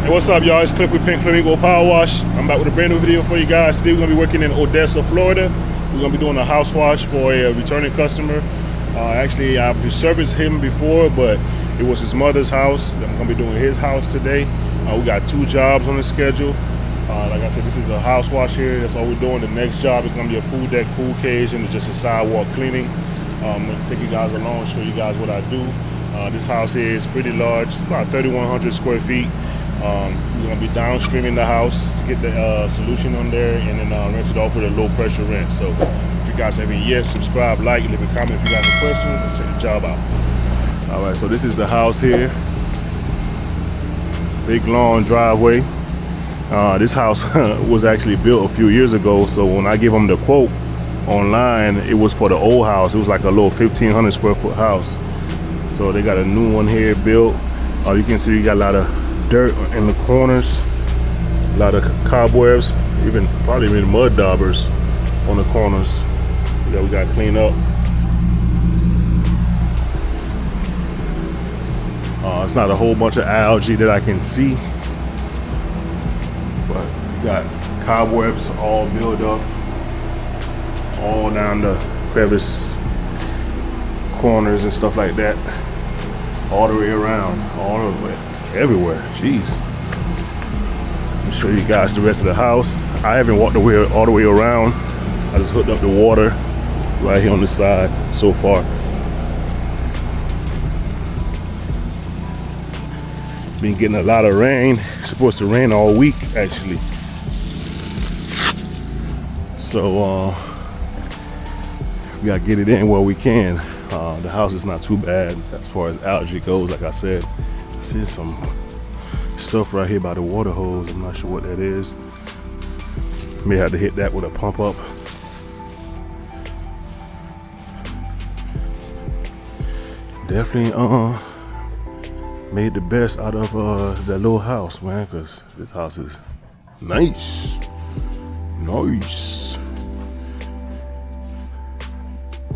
Hey, what's up, y'all? It's Cliff with Pink Flamingo Power Wash. I'm back with a brand new video for you guys. Today we're gonna be working in Odessa, Florida. We're gonna be doing a house wash for a returning customer. Actually, I've serviced him before, but it was his mother's house. I'm gonna be doing his house today. We got 2 jobs on the schedule. Like I said, this is a house wash here. That's all we're doing. The next job is gonna be a pool deck, pool cage, and just a sidewalk cleaning. I'm gonna take you guys along, show you guys what I do. This house here is pretty large, about 3,100 square feet. We're gonna be downstreaming the house to get the solution on there, and then rinse it off with a low pressure rinse. So if you guys have any, subscribe, like, leave a comment if you got any questions. Let's check the job out. All right, so this is the house here. Big long driveway. This house was actually built a few years ago. So when I give them the quote online, it was for the old house. It was like a little 1,500 square foot house. So they got a new one here built. You can see you got a lot of dirt in the corners, a lot of cobwebs, probably even mud daubers on the corners that we got to clean up. It's not a whole bunch of algae that I can see, but you got cobwebs all built up all down the crevices, corners and stuff like that, all the way around, all the way everywhere. Jeez. Let me show you guys the rest of the house. I haven't walked all the way around. I just hooked up the water right here on the side so far. Been getting a lot of rain. It's supposed to rain all week actually. So we gotta get it in where we can. The house is not too bad as far as algae goes. Like I said, I see some stuff right here by the water hose. I'm not sure what that is. May have to hit that with a pump up. Definitely made the best out of that little house, man, because this house is nice.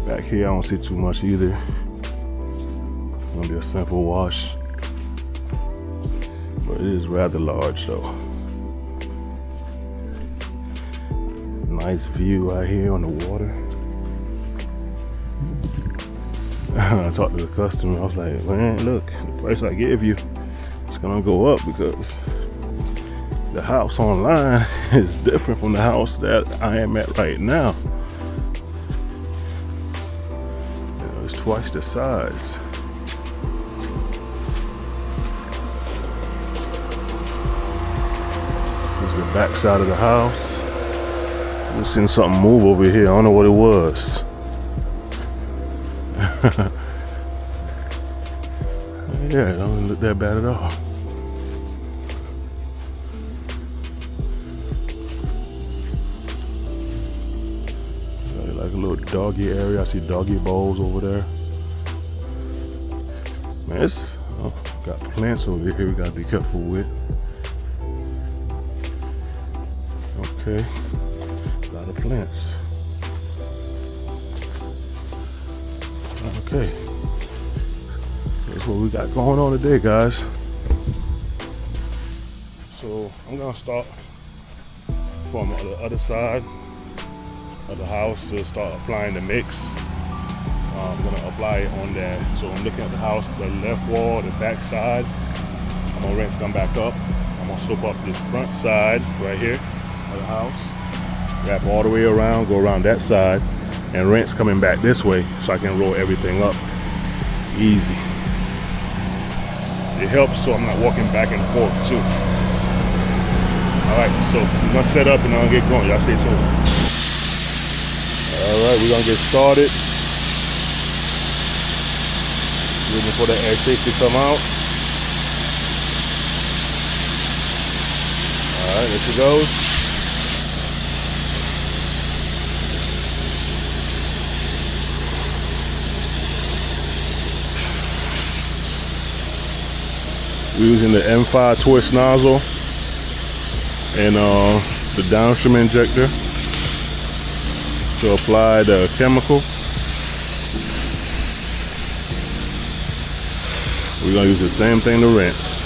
Back here I don't see too much either. It's gonna be a simple wash, but it is rather large though. Nice view right here on the water. I talked to the customer. I was like, man, look, the price I gave you, it's gonna go up because the house online is different from the house that I am at right now. It's twice the size. This is the back side of the house. We've seen something move over here. I don't know what it was. Yeah, it don't look that bad at all. Like a little doggy area. I see doggy bowls over there. Man, it's got plants over here we gotta be careful with. Okay, a lot of plants. Okay, that's what we got going on today, guys. So I'm gonna start from the other side of the house to start applying the mix. I'm gonna apply it on there. So I'm looking at the house, the left wall, the back side. I'm gonna rinse, come back up. I'm gonna soak up this front side right here of the house. Wrap all the way around, go around that side, and rinse coming back this way so I can roll everything up easy. It helps so I'm not walking back and forth too. All right, so we're gonna set up and I'm gonna get going. Y'all stay tuned. All right, we're gonna get started. Waiting for the air safe to come out. All right, there she goes. We're using the M5 twist nozzle and the downstream injector to apply the chemical. We're gonna use the same thing to rinse.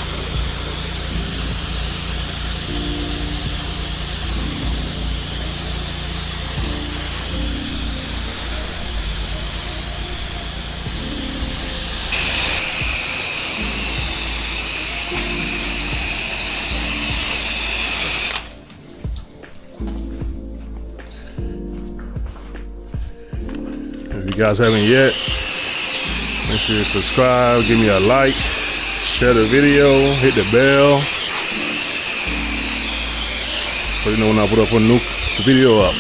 guys haven't yet, make sure you subscribe, give me a like, share the video, hit the bell, so you know when I put up a new video up.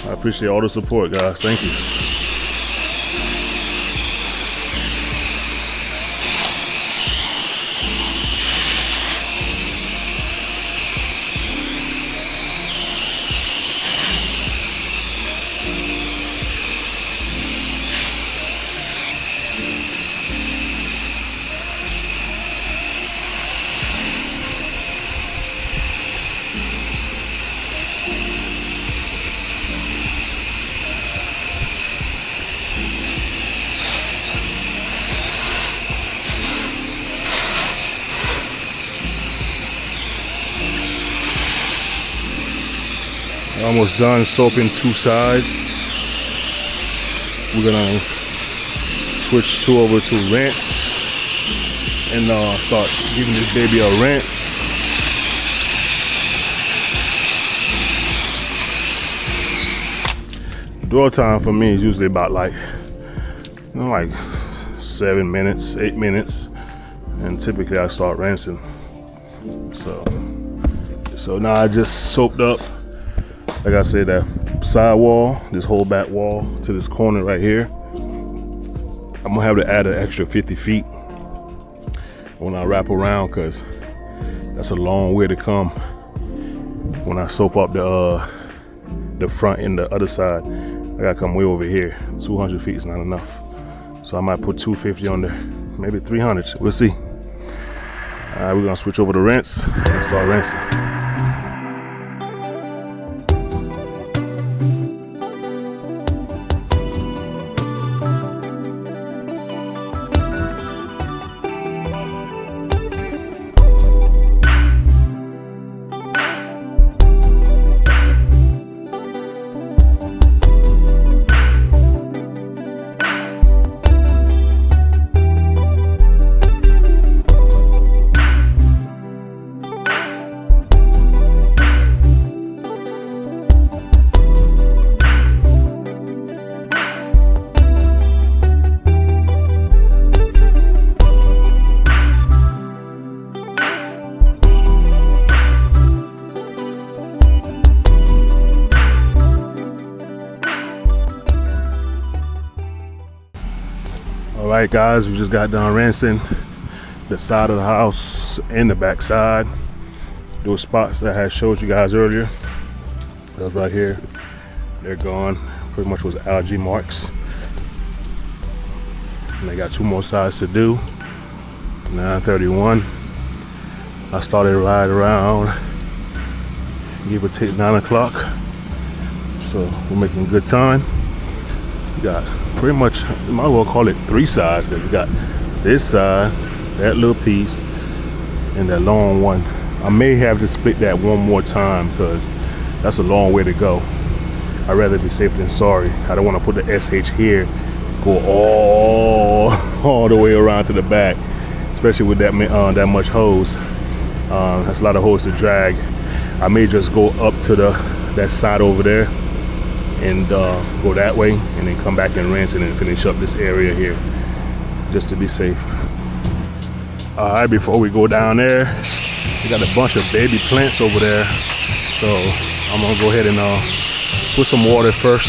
I appreciate all the support, guys. Thank you. Almost done soaping 2 sides. We're gonna switch over to rinse and start giving this baby a rinse. Dwell time for me is usually about like 7 minutes, 8 minutes, and typically I start rinsing. So now I just soaped up, like I said, that side wall, this whole back wall to this corner right here. I'm gonna have to add an extra 50 feet when I wrap around, because that's a long way to come when I soap up the front and the other side. I gotta come way over here. 200 feet is not enough, so I might put 250 on there, maybe 300. We'll see. All right, we're gonna switch over to rinse and start rinsing. Alright guys, we just got done rinsing the side of the house and the back side. Those spots that I had showed you guys earlier, those right here, they're gone. Pretty much was algae marks. And they got 2 more sides to do. 9:31. I started right around, give or take, 9 o'clock. So we're making good time. We got pretty much, you might as well call it 3 sides, because we got this side, that little piece, and that long one. I may have to split that one more time, because that's a long way to go. I'd rather be safe than sorry. I don't want to put the SH here, go all the way around to the back, especially with that much hose. That's a lot of hose to drag. I may just go up to that side over there and go that way, and then come back and rinse and then finish up this area here, just to be safe. All right, before we go down there, we got a bunch of baby plants over there, so I'm gonna go ahead and put some water first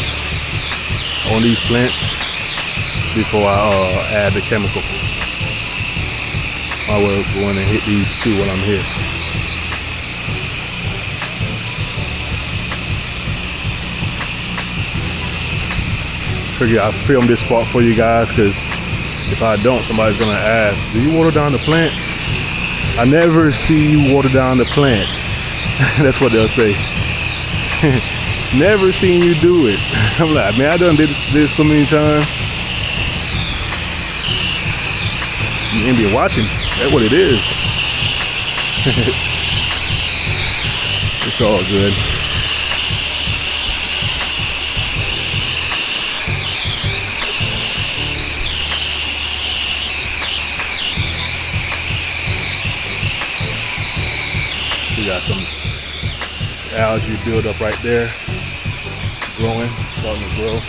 on these plants before I add the chemical. I will go in and hit these too while I'm here. I filmed this spot for you guys, because if I don't, somebody's gonna ask, do you water down the plant? I never see you water down the plant. That's what they'll say. Never seen you do it. I'm like, man, I done did this so many times. You ain't be watching. That's what it is. It's all good. We got some algae build up right there, growing, starting to grow.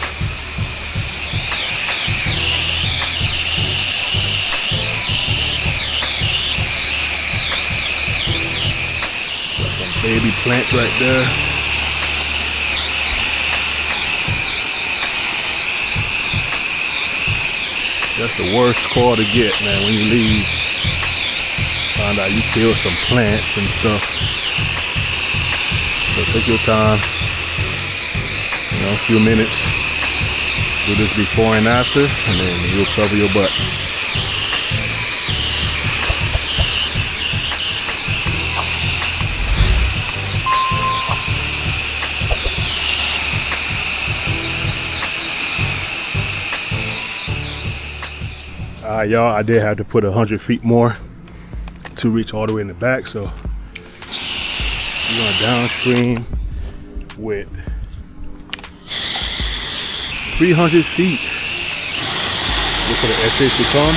Baby plants right there. That's the worst call to get, man, when you leave. Find out you killed some plants and stuff. So take your time, you know, a few minutes. Do this before and after, and then you'll cover your butt. Y'all, I did have to put 100 feet more to reach all the way in the back, so we're going downstream with 300 feet. Look for the SH to come.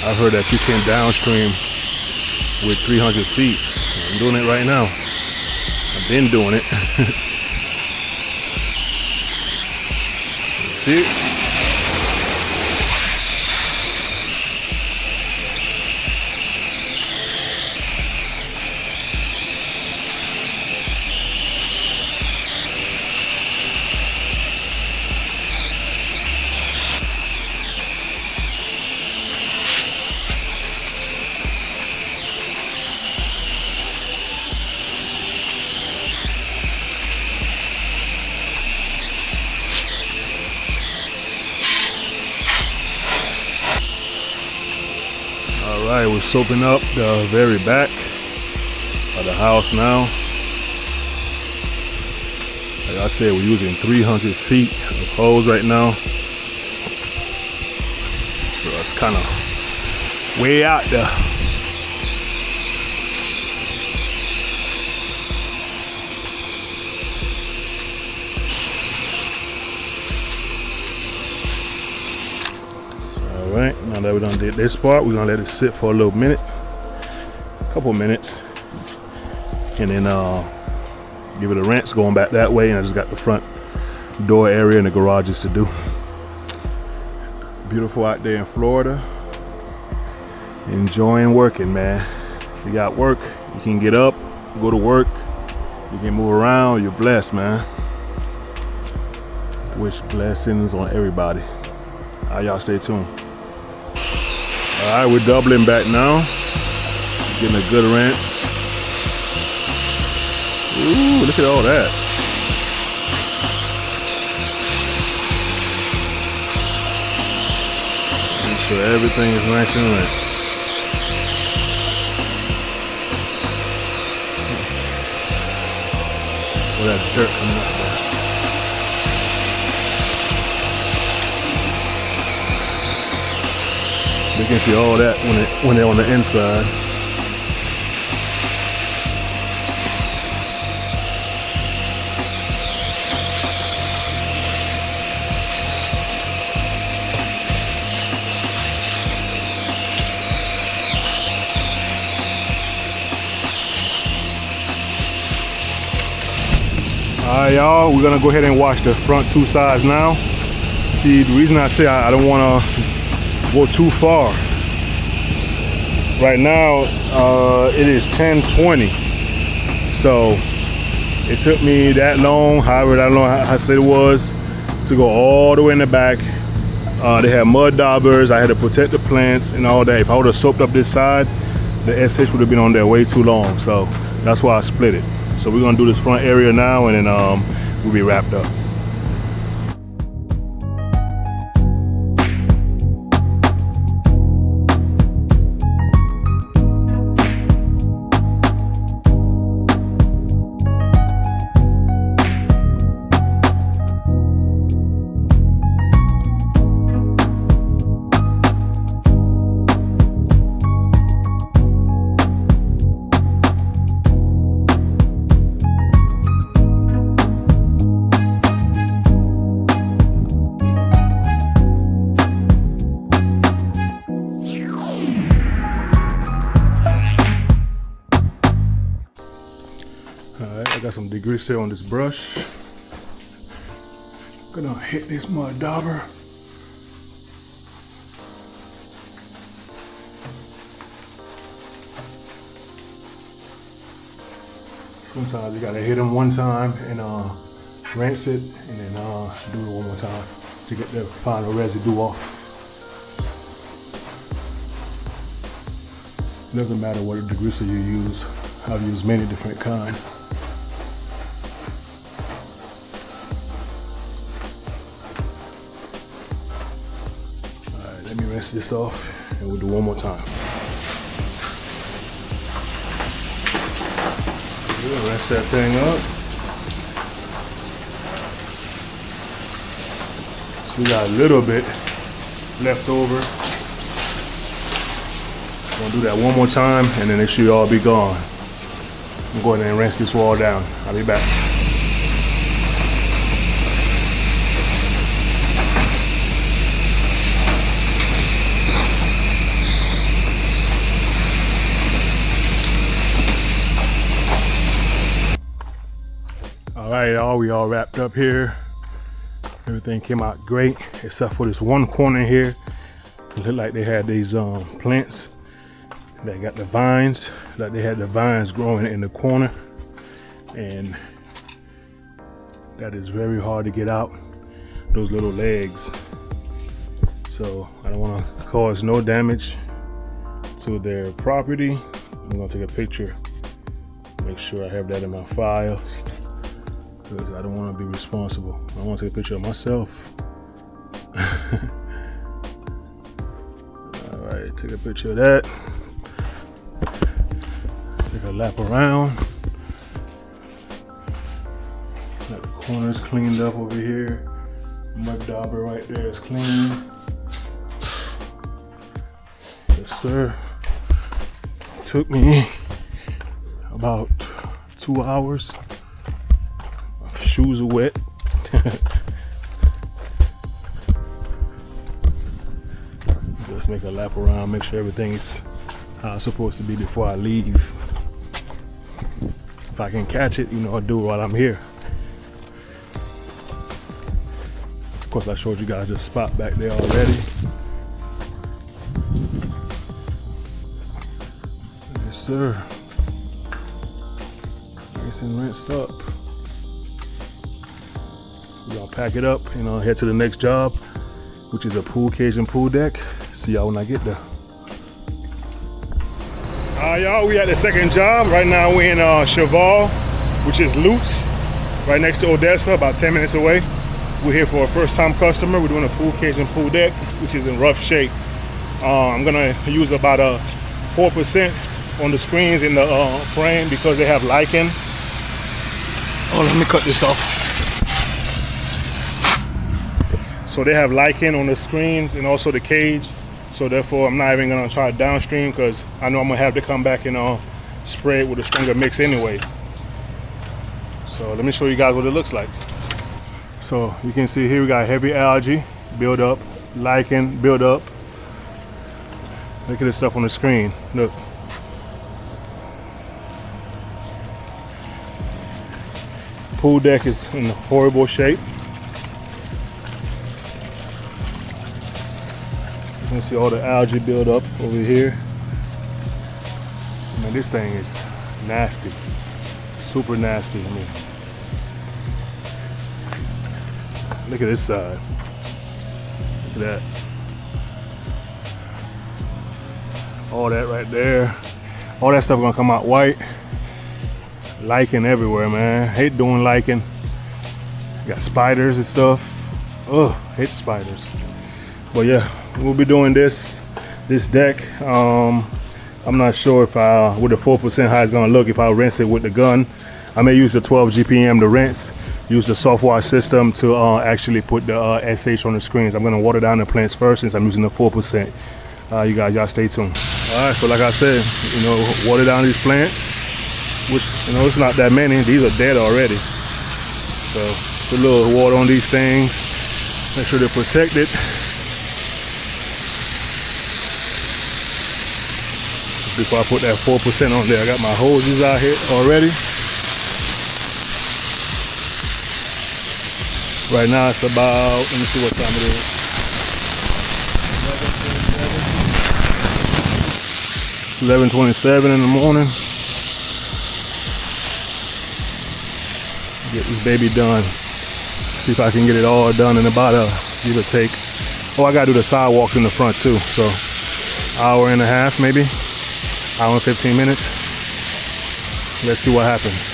I've heard that you can downstream with 300 feet. I'm doing it right now. I've been doing it. See it? Alright, we're soaping up the very back of the house now. Like I said, we're using 300 feet of hose right now. So it's kind of way out there. Alright, now that we done did this part, we're gonna let it sit for a little minute, a couple minutes, and then give it a rinse going back that way. And I just got the front door area and the garages to do. Beautiful out there in Florida. Enjoying working, man. If you got work, you can get up, go to work, you can move around, you're blessed, man. Wish blessings on everybody. Y'all stay tuned. Alright, we're doubling back now. Getting a good rinse. Ooh, look at all that. Make sure everything is nice and rinsed. All that dirt coming up there. You can see all that when they're on the inside. Alright, y'all, we're gonna go ahead and wash the front two sides now. See, the reason I say I don't wanna go too far. Right now, it is 10:20. So it took me that long, however, I don't know how I said it was, to go all the way in the back. They had mud daubers. I had to protect the plants and all that. If I would have soaped up this side, the SH would have been on there way too long. So that's why I split it. So we're gonna do this front area now, and then we'll be wrapped up. degreaser on this brush. Gonna hit this mud dauber. Sometimes you gotta hit them one time and rinse it, and then do it one more time to get the final residue off. Doesn't matter what degreaser you use. I've used many different kinds. Alright, let me rinse this off and we'll do one more time. Good, rinse that thing up. So we got a little bit left over. Gonna do that one more time and then it should all be gone. I'm going to go ahead and rinse this wall down. I'll be back. All right, y'all, we all wrapped up here. Everything came out great except for this one corner here. It looked like they had these plants. They got the vines, like they had the vines growing in the corner, and that is very hard to get out, those little legs. So I don't want to cause no damage to their property. I'm gonna take a picture, make sure I have that in my file, because I don't want to be responsible. I want to take a picture of myself. All right, take a picture of that. Take a lap around. Got the corners cleaned up over here. Mud dauber right there is clean. Yes, sir. Took me about 2 hours. My shoes are wet. Just make a lap around, make sure everything's how it's supposed to be before I leave. If I can catch it, you know, I'll do it while I'm here. Of course, I showed you guys the spot back there already. Yes, sir. Nice and rinsed up. We're gonna pack it up and head to the next job, which is a pool cage and pool deck. See y'all when I get there. Y'all, we at the second job. Right now we're in Cheval, which is Lutz, right next to Odessa, about 10 minutes away. We're here for a first-time customer. We're doing a pool cage and pool deck, which is in rough shape. I'm gonna use about a 4% on the screens in the frame because they have lichen. Oh, let me cut this off. So they have lichen on the screens and also the cage. So therefore, I'm not even gonna try downstream because I know I'm gonna have to come back and spray it with a stronger mix anyway. So let me show you guys what it looks like. So you can see here we got heavy algae build up, lichen build up. Look at this stuff on the screen. Look. Pool deck is in horrible shape. You can see all the algae build up over here. I mean, this thing is nasty, super nasty. I mean, look at this side. Look at that. All that right there. All that stuff gonna come out white. Lichen everywhere, man. Hate doing lichen. Got spiders and stuff. Ugh, hate spiders. But yeah, we'll be doing this deck. I'm not sure if with the 4% how it's gonna look if I rinse it with the gun. I may use the 12 GPM to rinse, use the soft wash system to actually put the SH on the screens. I'm gonna water down the plants first since I'm using the 4%. You guys, y'all stay tuned. All right, so like I said, you know, water down these plants, which, you know, it's not that many. These are dead already. So put a little water on these things, make sure they're protected. Before I put that 4% on there, I got my hoses out here already. Right now it's about, let me see what time it is. 11:27 in the morning. Get this baby done. See if I can get it all done in about a, give or take. Oh, I gotta do the sidewalks in the front too. So hour and a half maybe, hour and 15 minutes. Let's see what happens.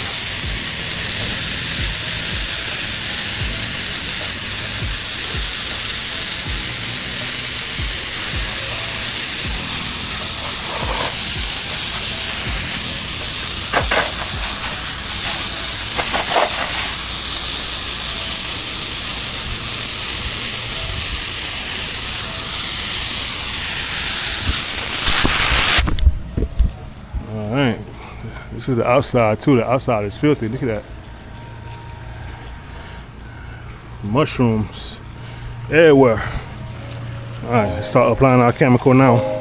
All right, this is the outside too. The outside is filthy. Look at that. Mushrooms everywhere. All right, let's start applying our chemical now.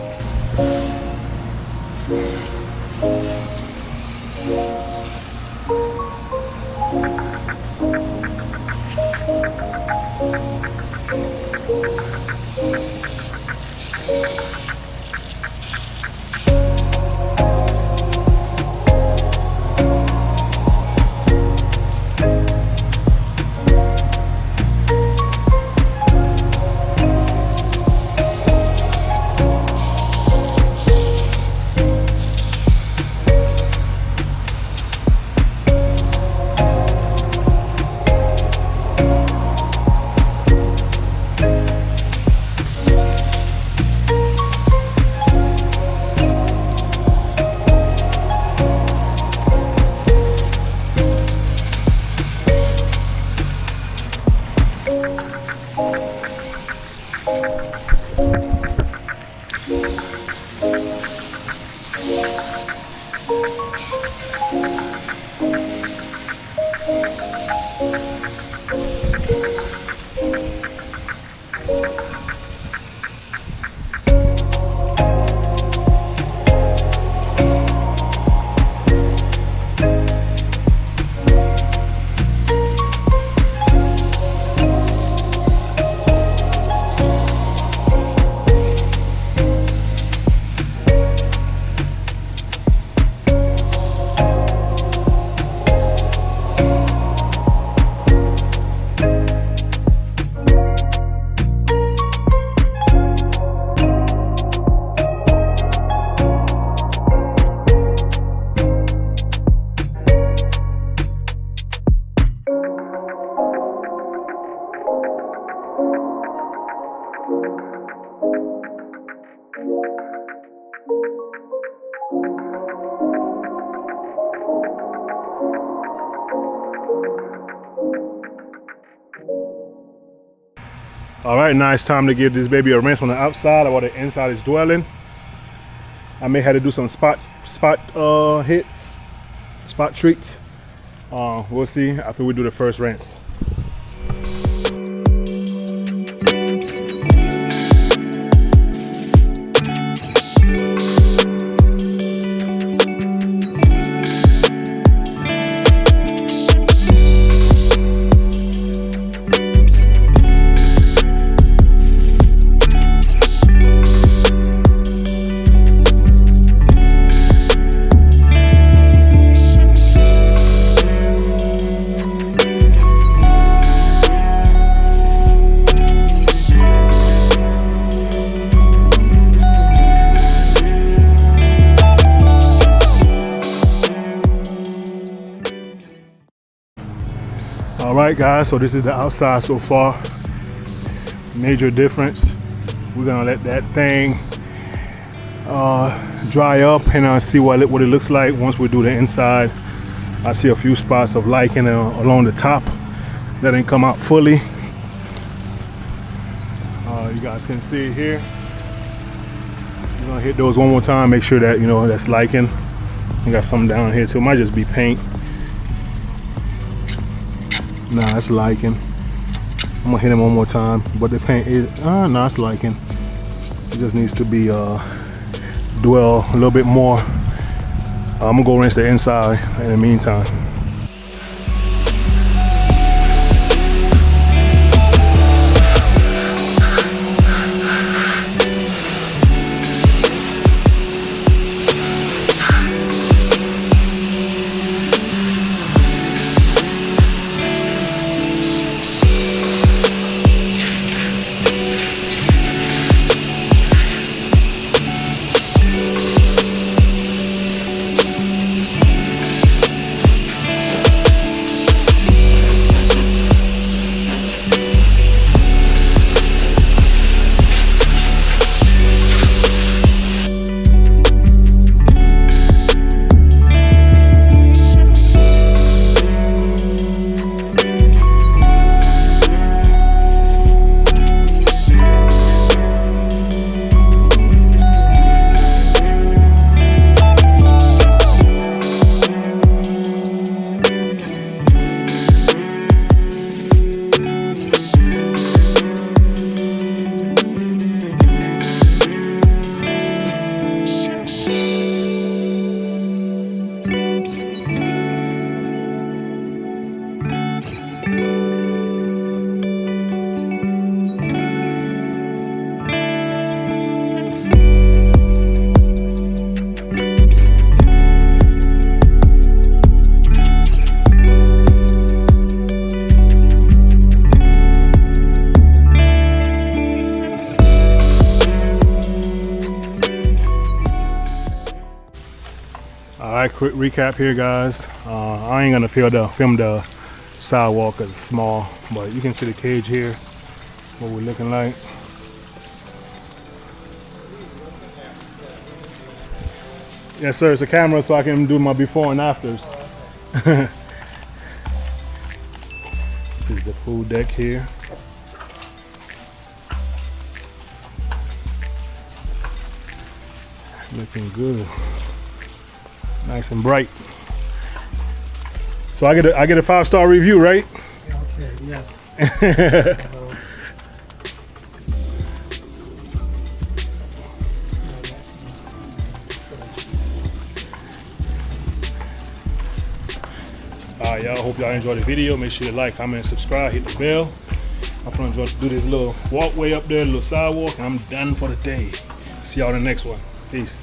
All right, now it's time to give this baby a rinse on the outside while the inside is dwelling. I may have to do some spot hits, spot treats. We'll see after we do the first rinse. All right, guys, so this is the outside so far. Major difference. We're gonna let that thing dry up and see what it looks like once we do the inside. I see a few spots of lichen along the top that didn't come out fully. You guys can see it here. I'm gonna hit those one more time, make sure that, you know, that's lichen. I got some down here too. It might just be paint. Nah, it's lichen. I'm gonna hit him one more time, but the paint is nah, it's lichen. It just needs to be dwell a little bit more. I'm gonna go rinse the inside in the meantime. quick recap here, guys. I ain't gonna film the sidewalk 'cause it's small, but you can see the cage here, what we're looking like. Yes, sir. It's a camera so I can do my before and afters. This is the food deck here. Looking good. Nice and bright. So I get a 5-star review, right? Okay, yes. Alright, y'all. Hope y'all enjoyed the video. Make sure you like, comment, subscribe, hit the bell. I'm gonna do this little walkway up there, little sidewalk, and I'm done for the day. See y'all in the next one. Peace.